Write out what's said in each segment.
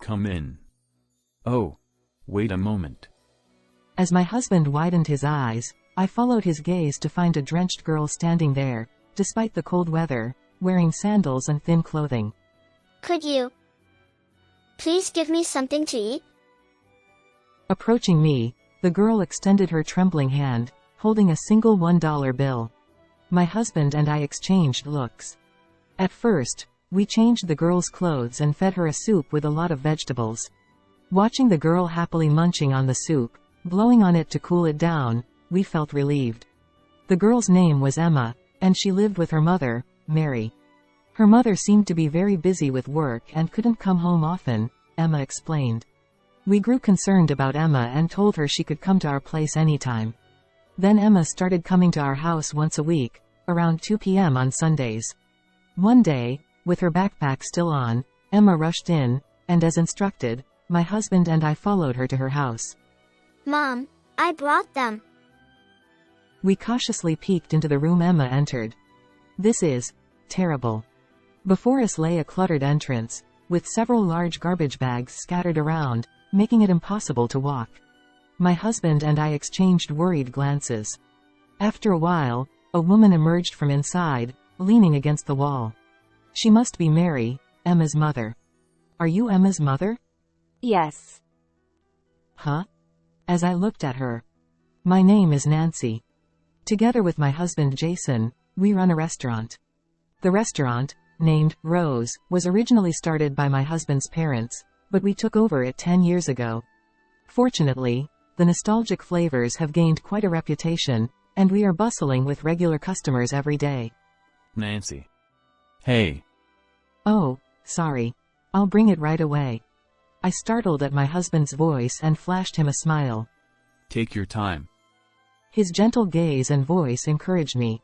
Come in. Oh, wait a moment. As my husband widened his eyes, I followed his gaze to find a drenched girl standing there, despite the cold weather, wearing sandals and thin clothing. Could you please give me something to eat? Approaching me, the girl extended her trembling hand, holding a single $1 bill. My husband and I exchanged looks. At first, we changed the girl's clothes and fed her a soup with a lot of vegetables. Watching the girl happily munching on the soup, blowing on it to cool it down, we felt relieved. The girl's name was Emma, and she lived with her mother, Mary. Her mother seemed to be very busy with work and couldn't come home often, Emma explained. We grew concerned about Emma and told her she could come to our place anytime. Then Emma started coming to our house once a week, around 2 p.m. on Sundays. One day, with her backpack still on, Emma rushed in, and as instructed, my husband and I followed her to her house. Mom, I brought them. We cautiously peeked into the room Emma entered. This is terrible. Before us lay a cluttered entrance, with several large garbage bags scattered around, making it impossible to walk. My husband and I exchanged worried glances. After a while, a woman emerged from inside, leaning against the wall. She must be Mary, Emma's mother. Are you Emma's mother? Yes. Huh? As I looked at her. My name is Nancy. Together with my husband Jason, we run a restaurant. The restaurant, named Rose, was originally started by my husband's parents, but we took over it 10 years ago. Fortunately, the nostalgic flavors have gained quite a reputation, and we are bustling with regular customers every day. Nancy. Hey. Oh, sorry. I'll bring it right away. I startled at my husband's voice and flashed him a smile. Take your time. His gentle gaze and voice encouraged me.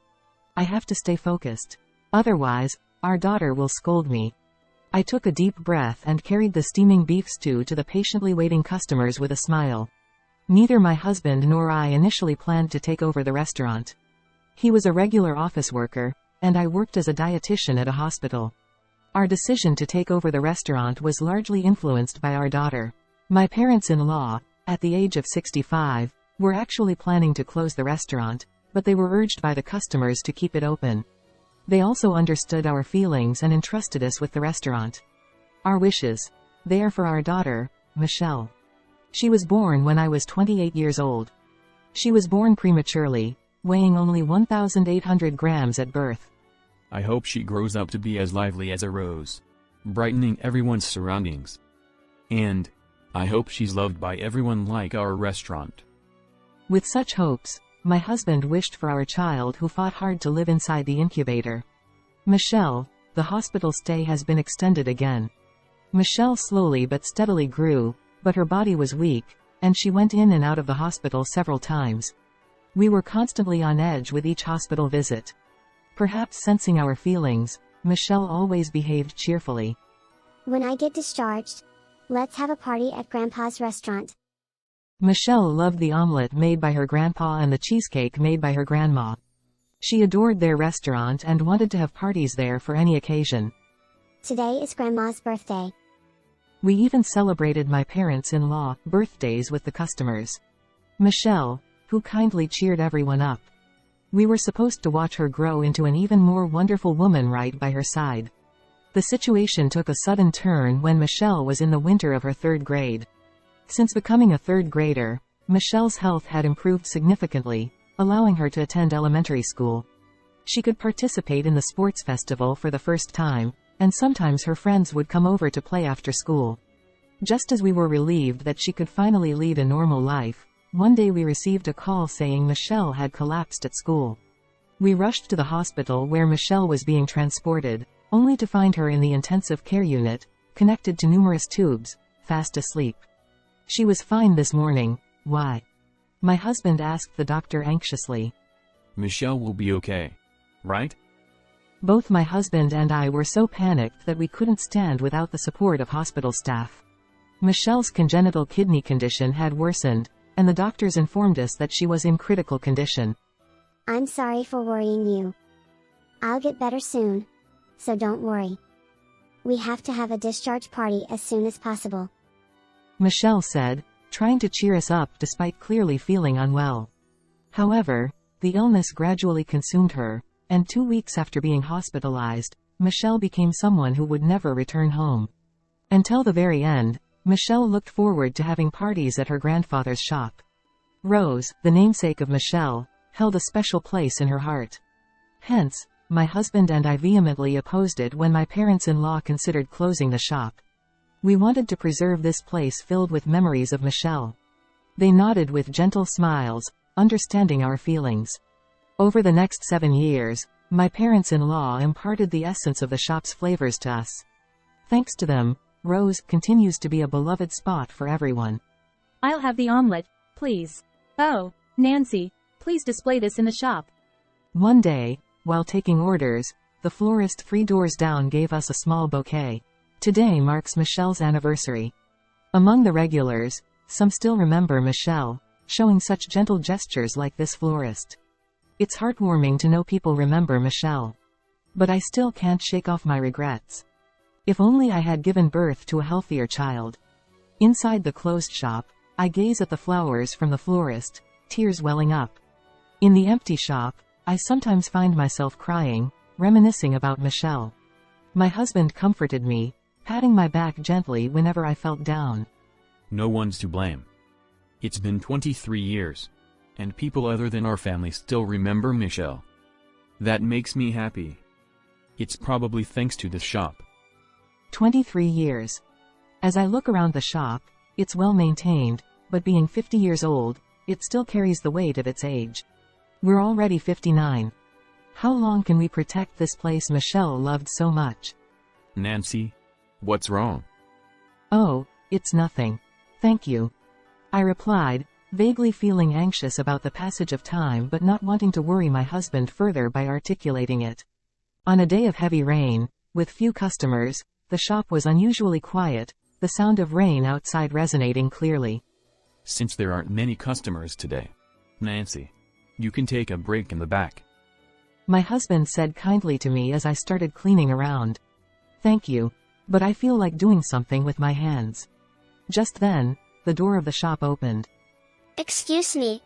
I have to stay focused. Otherwise, our daughter will scold me. I took a deep breath and carried the steaming beef stew to the patiently waiting customers with a smile. Neither my husband nor I initially planned to take over the restaurant. He was a regular office worker, and I worked as a dietitian at a hospital. Our decision to take over the restaurant was largely influenced by our daughter. My parents-in-law, at the age of 65, were actually planning to close the restaurant, but they were urged by the customers to keep it open. They also understood our feelings and entrusted us with the restaurant. Our wishes. They are for our daughter, Michelle. She was born when I was 28 years old. She was born prematurely, weighing only 1,800 grams at birth. I hope she grows up to be as lively as a rose, brightening everyone's surroundings. And I hope she's loved by everyone like our restaurant. With such hopes, my husband wished for our child who fought hard to live inside the incubator. Michelle, the hospital stay has been extended again. Michelle slowly but steadily grew, but her body was weak, and she went in and out of the hospital several times. We were constantly on edge with each hospital visit. Perhaps sensing our feelings, Michelle always behaved cheerfully. When I get discharged, let's have a party at Grandpa's restaurant. Michelle loved the omelet made by her grandpa and the cheesecake made by her grandma. She adored their restaurant and wanted to have parties there for any occasion. Today is Grandma's birthday. We even celebrated my parents-in-law birthdays with the customers. Michelle, who kindly cheered everyone up. We were supposed to watch her grow into an even more wonderful woman right by her side. The situation took a sudden turn when Michelle was in the winter of her 3rd grade. Since becoming a 3rd grader, Michelle's health had improved significantly, allowing her to attend elementary school. She could participate in the sports festival for the first time, and sometimes her friends would come over to play after school. Just as we were relieved that she could finally lead a normal life, one day we received a call saying Michelle had collapsed at school. We rushed to the hospital where Michelle was being transported, only to find her in the intensive care unit, connected to numerous tubes, fast asleep. She was fine this morning. Why? My husband asked the doctor anxiously. Michelle will be okay, right? Both my husband and I were so panicked that we couldn't stand without the support of hospital staff. Michelle's congenital kidney condition had worsened, and the doctors informed us that she was in critical condition. I'm sorry for worrying you. I'll get better soon, so don't worry. We have to have a discharge party as soon as possible. Michelle said, trying to cheer us up despite clearly feeling unwell. However, the illness gradually consumed her, and 2 weeks after being hospitalized, Michelle became someone who would never return home. Until the very end, Michelle looked forward to having parties at her grandfather's shop. Rose, the namesake of Michelle, held a special place in her heart. Hence, my husband and I vehemently opposed it when my parents-in-law considered closing the shop. We wanted to preserve this place filled with memories of Michelle. They nodded with gentle smiles, understanding our feelings. Over the next 7 years, my parents-in-law imparted the essence of the shop's flavors to us. Thanks to them, Rose continues to be a beloved spot for everyone. I'll have the omelet, please. Oh, Nancy, please display this in the shop. One day, while taking orders, the florist 3 doors down gave us a small bouquet. Today marks Michelle's anniversary. Among the regulars, some still remember Michelle, showing such gentle gestures like this florist. It's heartwarming to know people remember Michelle. But I still can't shake off my regrets. If only I had given birth to a healthier child. Inside the closed shop, I gaze at the flowers from the florist, tears welling up. In the empty shop, I sometimes find myself crying, reminiscing about Michelle. My husband comforted me, patting my back gently whenever I felt down. No one's to blame. It's been 23 years. And people other than our family still remember Michelle. That makes me happy. It's probably thanks to this shop. 23 years. As I look around the shop, it's well maintained, but being 50 years old, it still carries the weight of its age. We're already 59. How long can we protect this place Michelle loved so much? Nancy? What's wrong? Oh, it's nothing. Thank you. I replied, vaguely feeling anxious about the passage of time but not wanting to worry my husband further by articulating it. On a day of heavy rain, with few customers, the shop was unusually quiet, the sound of rain outside resonating clearly. Since there aren't many customers today, Nancy, you can take a break in the back. My husband said kindly to me as I started cleaning around. Thank you, but I feel like doing something with my hands. Just then, the door of the shop opened. Excuse me.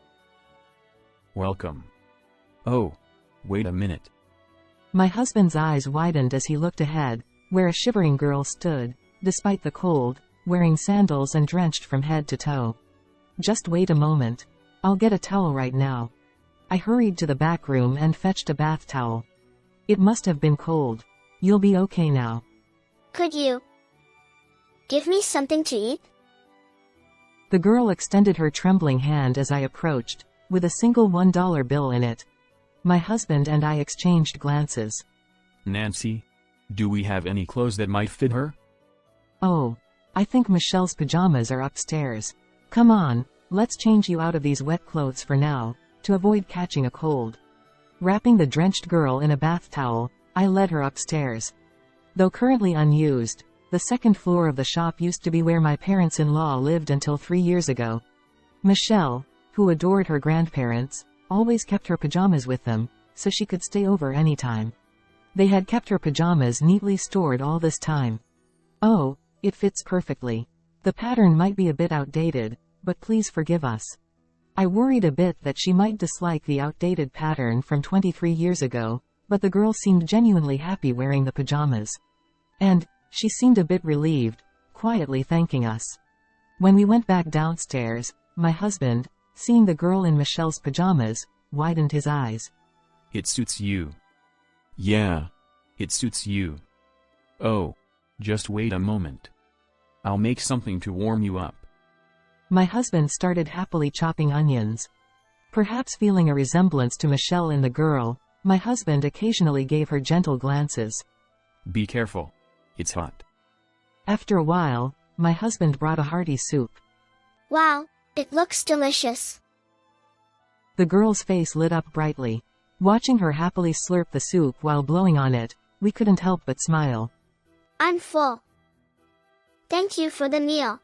Welcome. Oh, wait a minute. My husband's eyes widened as he looked ahead, where a shivering girl stood, despite the cold, wearing sandals and drenched from head to toe. Just wait a moment. I'll get a towel right now. I hurried to the back room and fetched a bath towel. It must have been cold. You'll be okay now. Could you give me something to eat? The girl extended her trembling hand as I approached, with a single $1 bill in it. My husband and I exchanged glances. Nancy, do we have any clothes that might fit her? Oh, I think Michelle's pajamas are upstairs. Come on, let's change you out of these wet clothes for now, to avoid catching a cold. Wrapping the drenched girl in a bath towel, I led her upstairs. Though currently unused, the second floor of the shop used to be where my parents-in-law lived until 3 years ago. Michelle, who adored her grandparents, always kept her pajamas with them, so she could stay over anytime. They had kept her pajamas neatly stored all this time. Oh, it fits perfectly. The pattern might be a bit outdated, but please forgive us. I worried a bit that she might dislike the outdated pattern from 23 years ago, but the girl seemed genuinely happy wearing the pajamas. And she seemed a bit relieved, quietly thanking us. When we went back downstairs, my husband, seeing the girl in Michelle's pajamas, widened his eyes. It suits you. Yeah, it suits you. Oh, just wait a moment. I'll make something to warm you up. My husband started happily chopping onions. Perhaps feeling a resemblance to Michelle in the girl, my husband occasionally gave her gentle glances. Be careful. It's hot. After a while, my husband brought a hearty soup. Wow, it looks delicious. The girl's face lit up brightly. Watching her happily slurp the soup while blowing on it, we couldn't help but smile. I'm full. Thank you for the meal.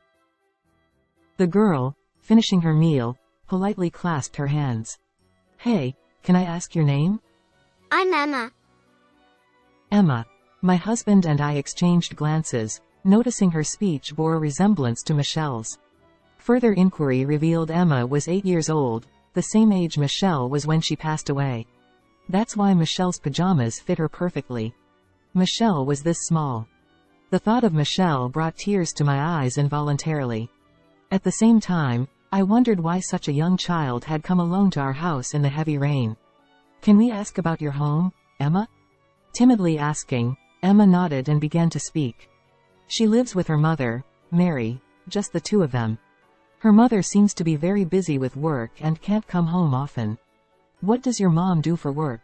The girl, finishing her meal, politely clasped her hands. Hey, can I ask your name? I'm Emma. Emma. My husband and I exchanged glances, noticing her speech bore a resemblance to Michelle's. Further inquiry revealed Emma was 8 years old, the same age Michelle was when she passed away. That's why Michelle's pajamas fit her perfectly. Michelle was this small. The thought of Michelle brought tears to my eyes involuntarily. At the same time, I wondered why such a young child had come alone to our house in the heavy rain. "Can we ask about your home, Emma?" Timidly asking, Emma nodded and began to speak. She lives with her mother, Mary, just the two of them. Her mother seems to be very busy with work and can't come home often. What does your mom do for work?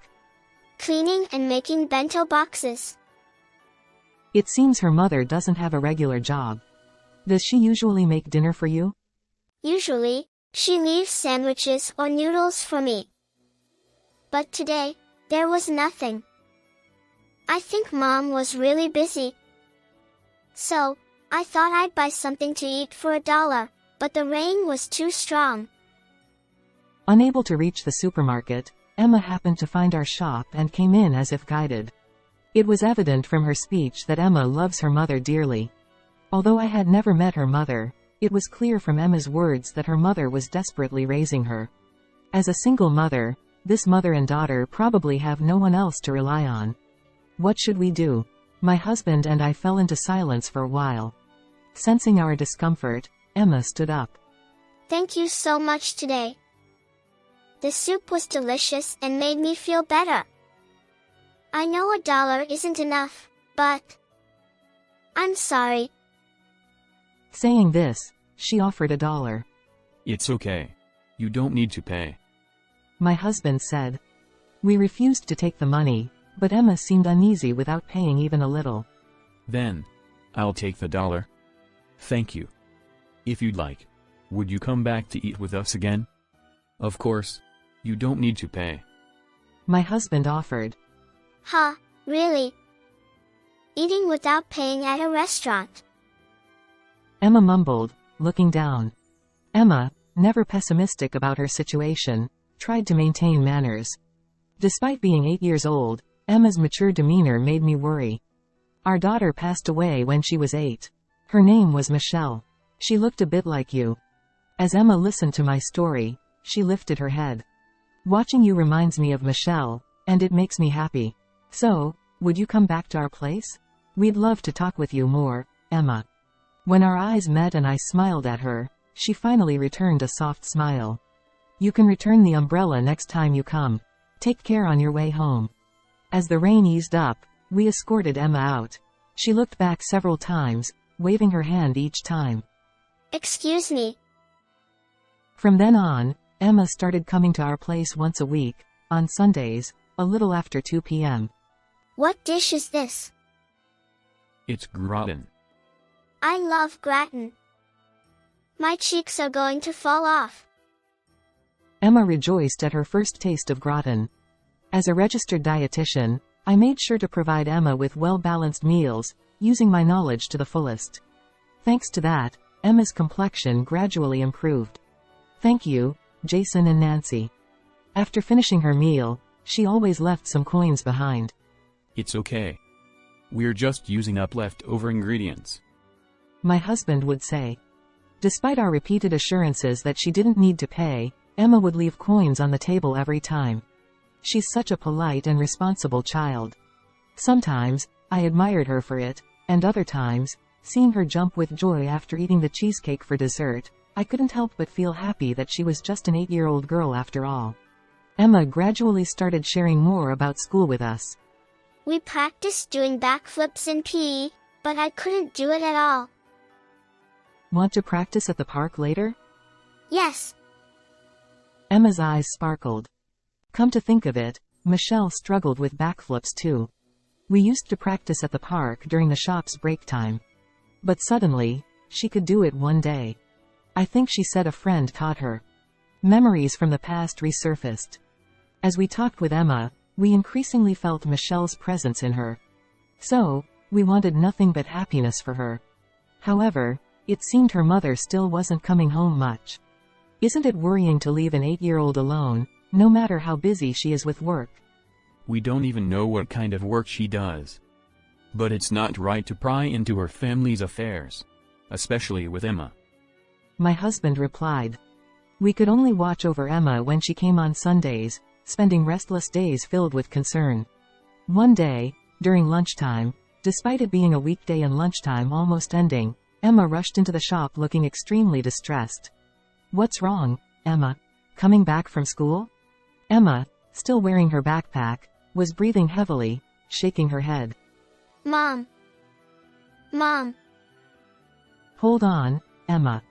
Cleaning and making bento boxes. It seems her mother doesn't have a regular job. Does she usually make dinner for you? Usually, she leaves sandwiches or noodles for me. But today, there was nothing. I think Mom was really busy. So, I thought I'd buy something to eat for $1, but the rain was too strong. Unable to reach the supermarket, Emma happened to find our shop and came in as if guided. It was evident from her speech that Emma loves her mother dearly. Although I had never met her mother, it was clear from Emma's words that her mother was desperately raising her. As a single mother, this mother and daughter probably have no one else to rely on. What should we do? My husband and I fell into silence for a while. Sensing our discomfort, Emma stood up. Thank you so much today. The soup was delicious and made me feel better. I know $1 isn't enough, but I'm sorry. Saying this, she offered $1. It's okay. You don't need to pay. My husband said. We refused to take the money, but Emma seemed uneasy without paying even a little. Then, I'll take the $1. Thank you. If you'd like, would you come back to eat with us again? Of course, you don't need to pay. My husband offered. Huh, really? Eating without paying at a restaurant? Emma mumbled, looking down. Emma, never pessimistic about her situation, tried to maintain manners. Despite being 8 years old, Emma's mature demeanor made me worry. Our daughter passed away when she was 8. Her name was Michelle. She looked a bit like you. As Emma listened to my story, she lifted her head. Watching you reminds me of Michelle, and it makes me happy. So, would you come back to our place? We'd love to talk with you more, Emma. When our eyes met and I smiled at her, she finally returned a soft smile. You can return the umbrella next time you come. Take care on your way home. As the rain eased up, we escorted Emma out. She looked back several times, waving her hand each time. Excuse me. From then on, Emma started coming to our place once a week, on Sundays, a little after 2 p.m. What dish is this? It's gratin. I love gratin. My cheeks are going to fall off. Emma rejoiced at her first taste of gratin. As a registered dietitian, I made sure to provide Emma with well-balanced meals, using my knowledge to the fullest. Thanks to that, Emma's complexion gradually improved. Thank you, Jason and Nancy. After finishing her meal, she always left some coins behind. It's okay. We're just using up leftover ingredients. My husband would say. Despite our repeated assurances that she didn't need to pay, Emma would leave coins on the table every time. She's such a polite and responsible child. Sometimes, I admired her for it, and other times, seeing her jump with joy after eating the cheesecake for dessert, I couldn't help but feel happy that she was just an 8-year-old girl after all. Emma gradually started sharing more about school with us. We practiced doing backflips in PE, but I couldn't do it at all. Want to practice at the park later? Yes. Emma's eyes sparkled. Come to think of it, Michelle struggled with backflips too. We used to practice at the park during the shop's break time. But suddenly, she could do it one day. I think she said a friend taught her. Memories from the past resurfaced. As we talked with Emma, we increasingly felt Michelle's presence in her. So, we wanted nothing but happiness for her. However, it seemed her mother still wasn't coming home much. Isn't it worrying to leave an 8-year-old alone, no matter how busy she is with work? We don't even know what kind of work she does. But it's not right to pry into her family's affairs. Especially with Emma. My husband replied. We could only watch over Emma when she came on Sundays, spending restless days filled with concern. One day, during lunchtime, despite it being a weekday and lunchtime almost ending, Emma rushed into the shop looking extremely distressed. What's wrong, Emma? Coming back from school? Emma, still wearing her backpack, was breathing heavily, shaking her head. Mom. Mom. Hold on, Emma.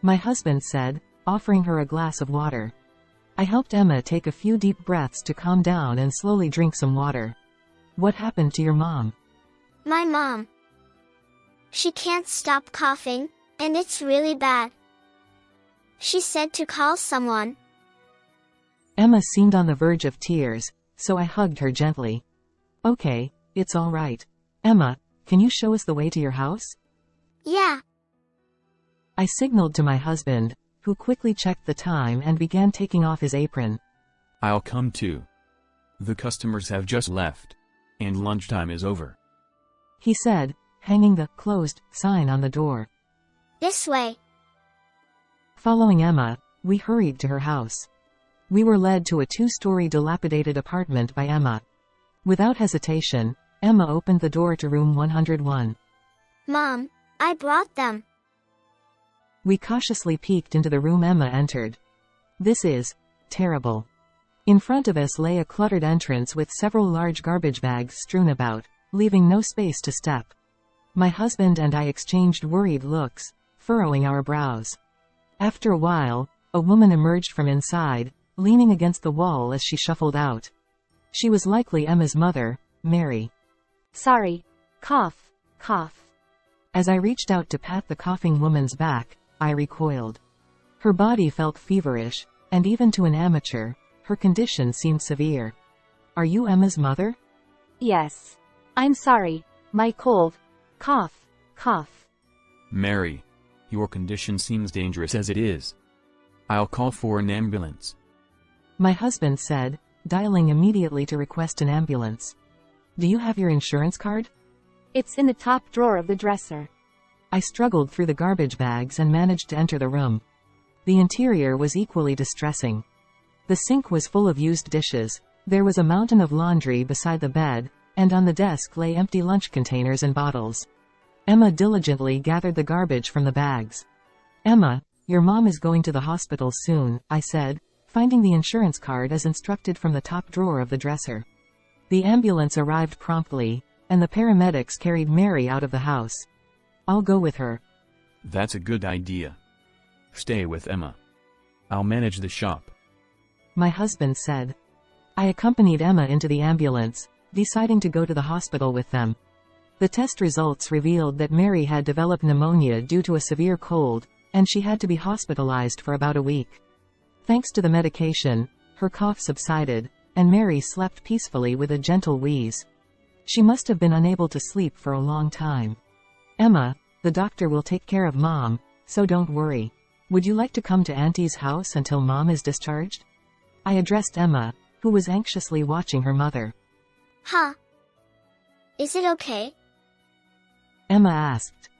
My husband said, offering her a glass of water. I helped Emma take a few deep breaths to calm down and slowly drink some water. What happened to your mom? My mom. She can't stop coughing, and it's really bad. She said to call someone. Emma seemed on the verge of tears, so I hugged her gently. Okay, it's all right. Emma, can you show us the way to your house? Yeah. I signaled to my husband, who quickly checked the time and began taking off his apron. I'll come too. The customers have just left. And lunchtime is over. He said, hanging the closed sign on the door. This way. Following Emma, we hurried to her house. We were led to a 2-story dilapidated apartment by Emma. Without hesitation, Emma opened the door to room 101. Mom, I brought them. We cautiously peeked into the room Emma entered. This is terrible. In front of us lay a cluttered entrance with several large garbage bags strewn about, leaving no space to step. My husband and I exchanged worried looks, furrowing our brows. After a while, a woman emerged from inside, leaning against the wall as she shuffled out. She was likely Emma's mother, Mary. Sorry. Cough, cough. As I reached out to pat the coughing woman's back, I recoiled. Her body felt feverish, and even to an amateur, her condition seemed severe. Are you Emma's mother? Yes. I'm sorry. My cold. Cough, cough. Mary, your condition seems dangerous as it is. I'll call for an ambulance. My husband said, dialing immediately to request an ambulance. Do you have your insurance card? It's in the top drawer of the dresser. I struggled through the garbage bags and managed to enter the room. The interior was equally distressing. The sink was full of used dishes, there was a mountain of laundry beside the bed, and on the desk lay empty lunch containers and bottles. Emma diligently gathered the garbage from the bags. Emma, your mom is going to the hospital soon, I said, finding the insurance card as instructed from the top drawer of the dresser. The ambulance arrived promptly, and the paramedics carried Mary out of the house. I'll go with her. That's a good idea. Stay with Emma. I'll manage the shop. My husband said. I accompanied Emma into the ambulance, deciding to go to the hospital with them. The test results revealed that Mary had developed pneumonia due to a severe cold, and she had to be hospitalized for about a week. Thanks to the medication, her cough subsided, and Mary slept peacefully with a gentle wheeze. She must have been unable to sleep for a long time. Emma, the doctor will take care of Mom, so don't worry. Would you like to come to Auntie's house until Mom is discharged? I addressed Emma, who was anxiously watching her mother. Huh? Is it okay? Emma asked.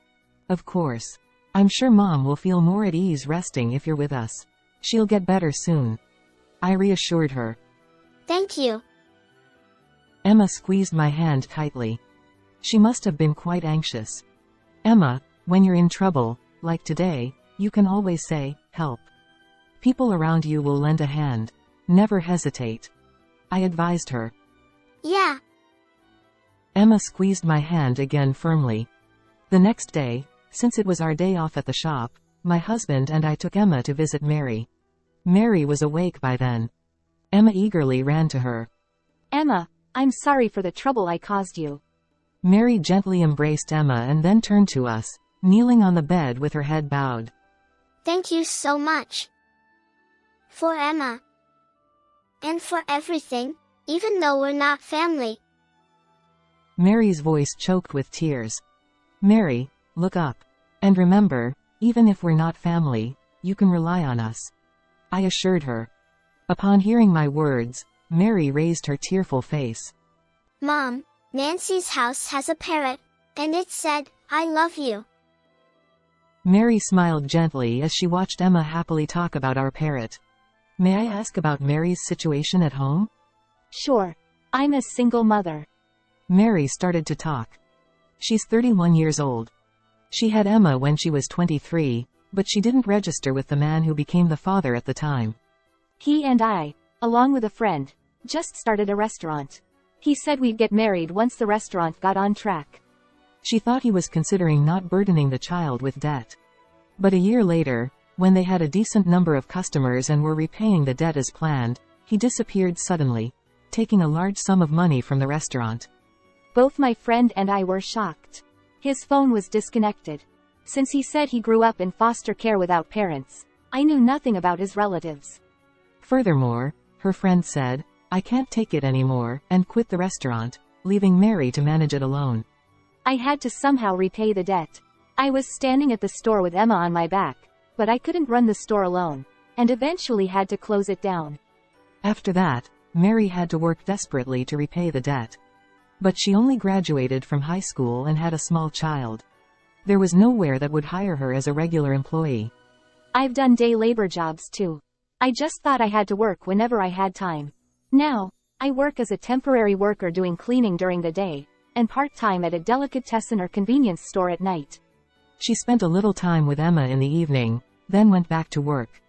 Of course. I'm sure Mom will feel more at ease resting if you're with us. She'll get better soon. I reassured her. Thank you. Emma squeezed my hand tightly. She must have been quite anxious. Emma, when you're in trouble, like today, you can always say, help. People around you will lend a hand. Never hesitate. I advised her. Yeah. Emma squeezed my hand again firmly. The next day, since it was our day off at the shop, my husband and I took Emma to visit Mary. Mary was awake by then. Emma eagerly ran to her. Emma, I'm sorry for the trouble I caused you. Mary gently embraced Emma and then turned to us, kneeling on the bed with her head bowed. Thank you so much. For Emma. And for everything, even though we're not family. Mary's voice choked with tears. Mary, look up. And remember, even if we're not family, you can rely on us. I assured her. Upon hearing my words, Mary raised her tearful face. Mom, Nancy's house has a parrot, and it said, "I love you." Mary smiled gently as she watched Emma happily talk about our parrot. May I ask about Mary's situation at home? Sure. I'm a single mother. Mary started to talk. She's 31 years old. She had Emma when she was 23, but she didn't register with the man who became the father at the time. He and I, along with a friend, just started a restaurant. He said we'd get married once the restaurant got on track. She thought he was considering not burdening the child with debt. But a year later, when they had a decent number of customers and were repaying the debt as planned, he disappeared suddenly, taking a large sum of money from the restaurant. Both my friend and I were shocked. His phone was disconnected. Since he said he grew up in foster care without parents, I knew nothing about his relatives. Furthermore, her friend said, "I can't take it anymore," and quit the restaurant, leaving Mary to manage it alone. I had to somehow repay the debt. I was standing at the store with Emma on my back, but I couldn't run the store alone, and eventually had to close it down. After that, Mary had to work desperately to repay the debt. But she only graduated from high school and had a small child. There was nowhere that would hire her as a regular employee. I've done day labor jobs too. I just thought I had to work whenever I had time. Now, I work as a temporary worker doing cleaning during the day, and part-time at a delicatessen or convenience store at night. She spent a little time with Emma in the evening, then went back to work.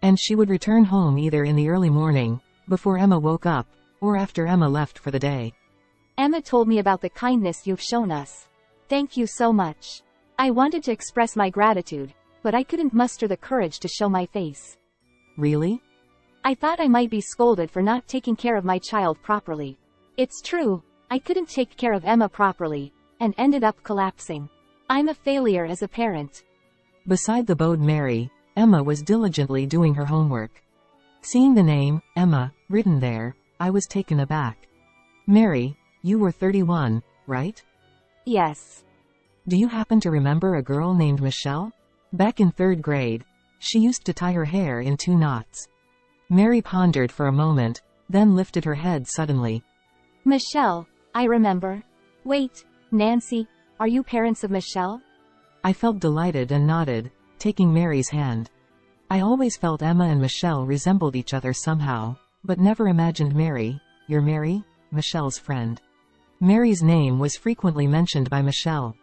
And she would return home either in the early morning, before Emma woke up, or after Emma left for the day. Emma told me about the kindness you've shown us. Thank you so much. I wanted to express my gratitude, but I couldn't muster the courage to show my face. Really? I thought I might be scolded for not taking care of my child properly. It's true, I couldn't take care of Emma properly, and ended up collapsing. I'm a failure as a parent. Beside the bowed Mary, Emma was diligently doing her homework. Seeing the name, Emma, written there, I was taken aback. Mary, you were 31, right? Yes. Do you happen to remember a girl named Michelle? Back in 3rd grade, she used to tie her hair in 2 knots. Mary pondered for a moment, then lifted her head suddenly. Michelle, I remember. Wait, Nancy, are you parents of Michelle? I felt delighted and nodded, taking Mary's hand. I always felt Emma and Michelle resembled each other somehow, but never imagined your Mary, Michelle's friend. Mary's name was frequently mentioned by Michelle.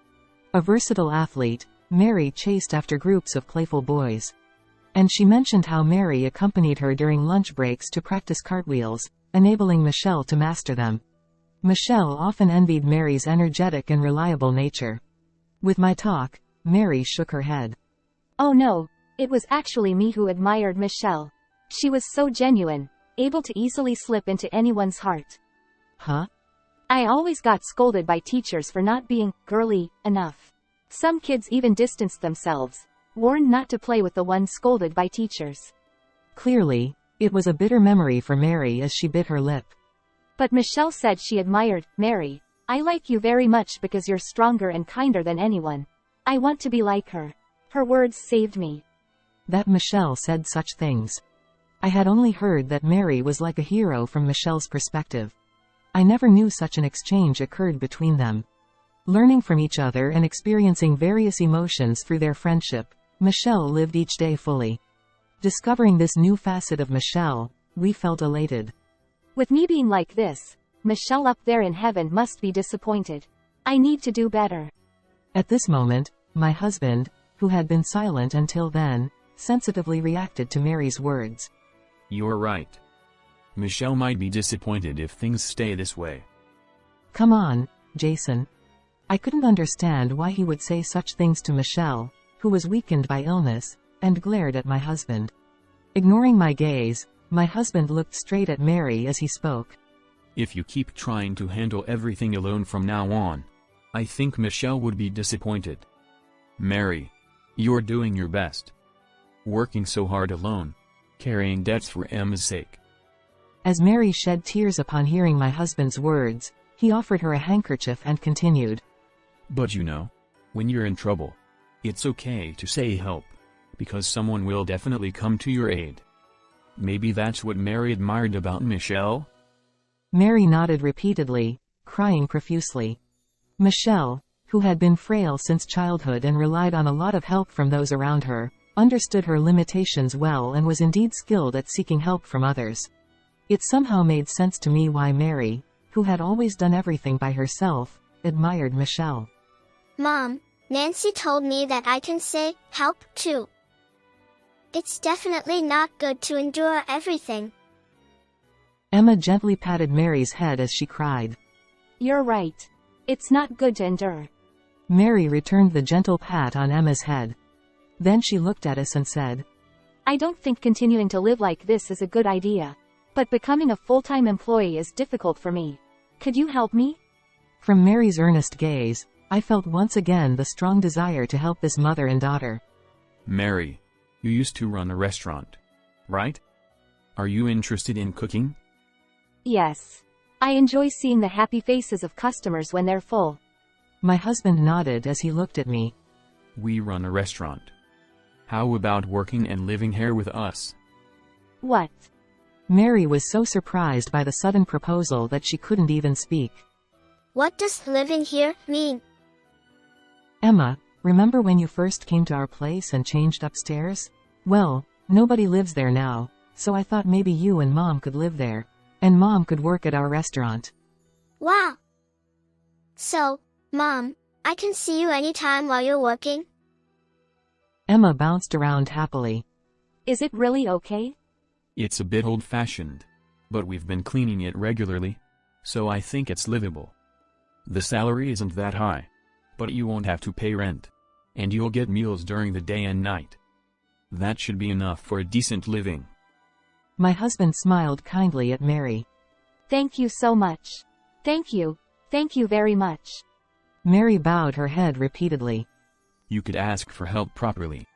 A versatile athlete, Mary chased after groups of playful boys. And she mentioned how Mary accompanied her during lunch breaks to practice cartwheels, enabling Michelle to master them. Michelle often envied Mary's energetic and reliable nature. With my talk, Mary shook her head. Oh no, it was actually me who admired Michelle. She was so genuine, able to easily slip into anyone's heart. Huh? I always got scolded by teachers for not being girly enough. Some kids even distanced themselves, warned not to play with the one scolded by teachers. Clearly, it was a bitter memory for Mary as she bit her lip. But Michelle said she admired, Mary, I like you very much because you're stronger and kinder than anyone. I want to be like her. Her words saved me. That Michelle said such things. I had only heard that Mary was like a hero from Michelle's perspective. I never knew such an exchange occurred between them. Learning from each other and experiencing various emotions through their friendship, Michelle lived each day fully. Discovering this new facet of Michelle, we felt elated. With me being like this, Michelle up there in heaven must be disappointed. I need to do better. At this moment, my husband, who had been silent until then, sensitively reacted to Mary's words. You're right. Michelle might be disappointed if things stay this way. Come on, Jason. I couldn't understand why he would say such things to Michelle, who was weakened by illness, and glared at my husband. Ignoring my gaze, my husband looked straight at Mary as he spoke. If you keep trying to handle everything alone from now on, I think Michelle would be disappointed. Mary, you're doing your best. Working so hard alone, carrying debts for Emma's sake. As Mary shed tears upon hearing my husband's words, he offered her a handkerchief and continued. But you know, when you're in trouble, it's okay to say help, because someone will definitely come to your aid. Maybe that's what Mary admired about Michelle? Mary nodded repeatedly, crying profusely. Michelle, who had been frail since childhood and relied on a lot of help from those around her, understood her limitations well and was indeed skilled at seeking help from others. It somehow made sense to me why Mary, who had always done everything by herself, admired Michelle. Mom, Nancy told me that I can say, help, too. It's definitely not good to endure everything. Emma gently patted Mary's head as she cried. You're right. It's not good to endure. Mary returned the gentle pat on Emma's head. Then she looked at us and said, I don't think continuing to live like this is a good idea. But becoming a full-time employee is difficult for me. Could you help me? From Mary's earnest gaze, I felt once again the strong desire to help this mother and daughter. Mary, you used to run a restaurant, right? Are you interested in cooking? Yes. I enjoy seeing the happy faces of customers when they're full. My husband nodded as he looked at me. We run a restaurant. How about working and living here with us? What? Mary was so surprised by the sudden proposal that she couldn't even speak. What does living here mean? Emma, remember when you first came to our place and changed upstairs? Well, nobody lives there now, so I thought maybe you and Mom could live there, and Mom could work at our restaurant. Wow! So, Mom, I can see you anytime while you're working? Emma bounced around happily. Is it really okay? It's a bit old-fashioned, but we've been cleaning it regularly, so I think it's livable. The salary isn't that high, but you won't have to pay rent, and you'll get meals during the day and night. That should be enough for a decent living. My husband smiled kindly at Mary. Thank you so much. Thank you very much. Mary bowed her head repeatedly. You could ask for help properly.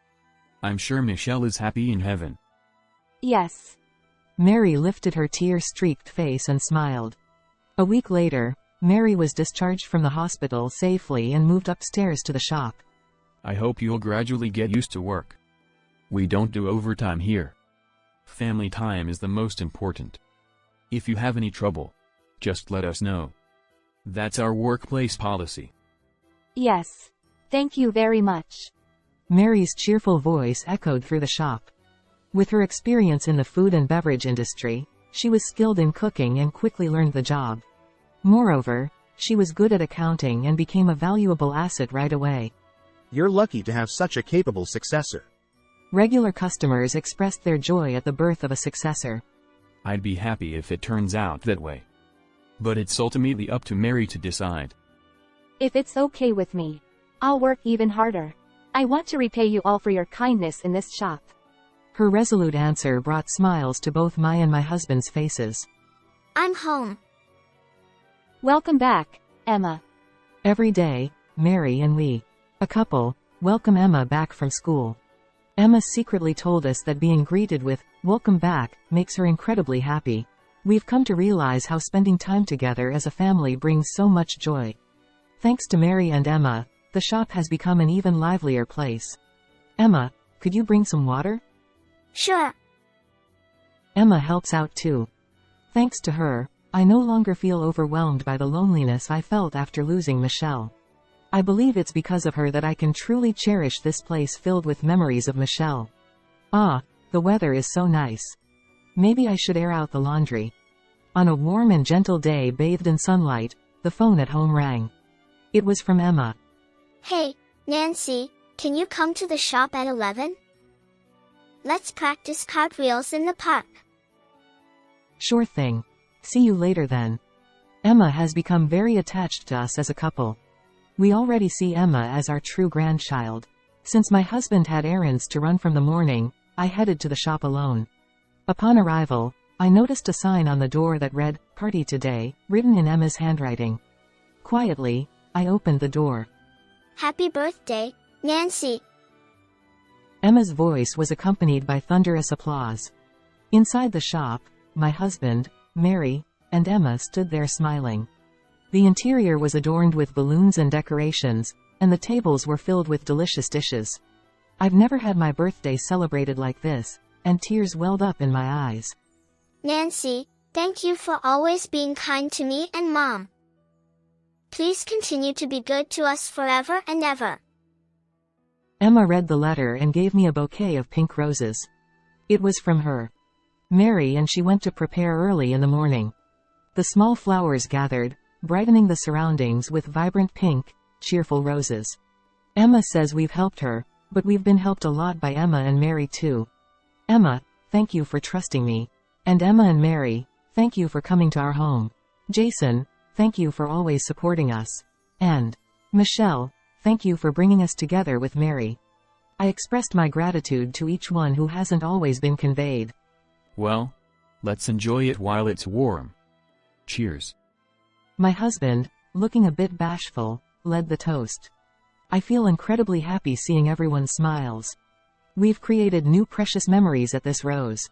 I'm sure Michelle is happy in heaven. Yes. Mary lifted her tear-streaked face and smiled. A week later, Mary was discharged from the hospital safely and moved upstairs to the shop. I hope you'll gradually get used to work. We don't do overtime here. Family time is the most important. If you have any trouble, just let us know. That's our workplace policy. Yes. Thank you very much. Mary's cheerful voice echoed through the shop. With her experience in the food and beverage industry, she was skilled in cooking and quickly learned the job. Moreover, she was good at accounting and became a valuable asset right away. You're lucky to have such a capable successor. Regular customers expressed their joy at the birth of a successor. I'd be happy if it turns out that way. But it's ultimately up to Mary to decide. If it's okay with me, I'll work even harder. I want to repay you all for your kindness in this shop. Her resolute answer brought smiles to both my and my husband's faces. I'm home. Welcome back, Emma. Every day, Mary and we, a couple, welcome Emma back from school. Emma secretly told us that being greeted with, "Welcome back," makes her incredibly happy. We've come to realize how spending time together as a family brings so much joy. Thanks to Mary and Emma, the shop has become an even livelier place. Emma, could you bring some water? Sure. Emma helps out too. Thanks to her, I no longer feel overwhelmed by the loneliness I felt after losing Michelle. I believe it's because of her that I can truly cherish this place filled with memories of Michelle. Ah, the weather is so nice. Maybe I should air out the laundry. On a warm and gentle day bathed in sunlight, the phone at home rang. It was from Emma. Hey, Nancy, can you come to the shop at 11? Let's practice cartwheels in the park. Sure thing. See you later then. Emma has become very attached to us as a couple. We already see Emma as our true grandchild. Since my husband had errands to run from the morning, I headed to the shop alone. Upon arrival, I noticed a sign on the door that read, "Party Today," written in Emma's handwriting. Quietly, I opened the door. Happy birthday, Nancy. Emma's voice was accompanied by thunderous applause. Inside the shop, my husband, Mary, and Emma stood there smiling. The interior was adorned with balloons and decorations, and the tables were filled with delicious dishes. I've never had my birthday celebrated like this, and tears welled up in my eyes. Nancy, thank you for always being kind to me and Mom. Please continue to be good to us forever and ever. Emma read the letter and gave me a bouquet of pink roses. It was from her. Mary, and she went to prepare early in the morning. The small flowers gathered, brightening the surroundings with vibrant pink, cheerful roses. Emma says we've helped her, but we've been helped a lot by Emma and Mary too. Emma, thank you for trusting me. And Emma and Mary, thank you for coming to our home. Jason, thank you for always supporting us. And Michelle, thank you for bringing us together with Mary. I expressed my gratitude to each one who hasn't always been conveyed. Well, let's enjoy it while it's warm. Cheers. My husband, looking a bit bashful, led the toast. I feel incredibly happy seeing everyone's smiles. We've created new precious memories at this rose.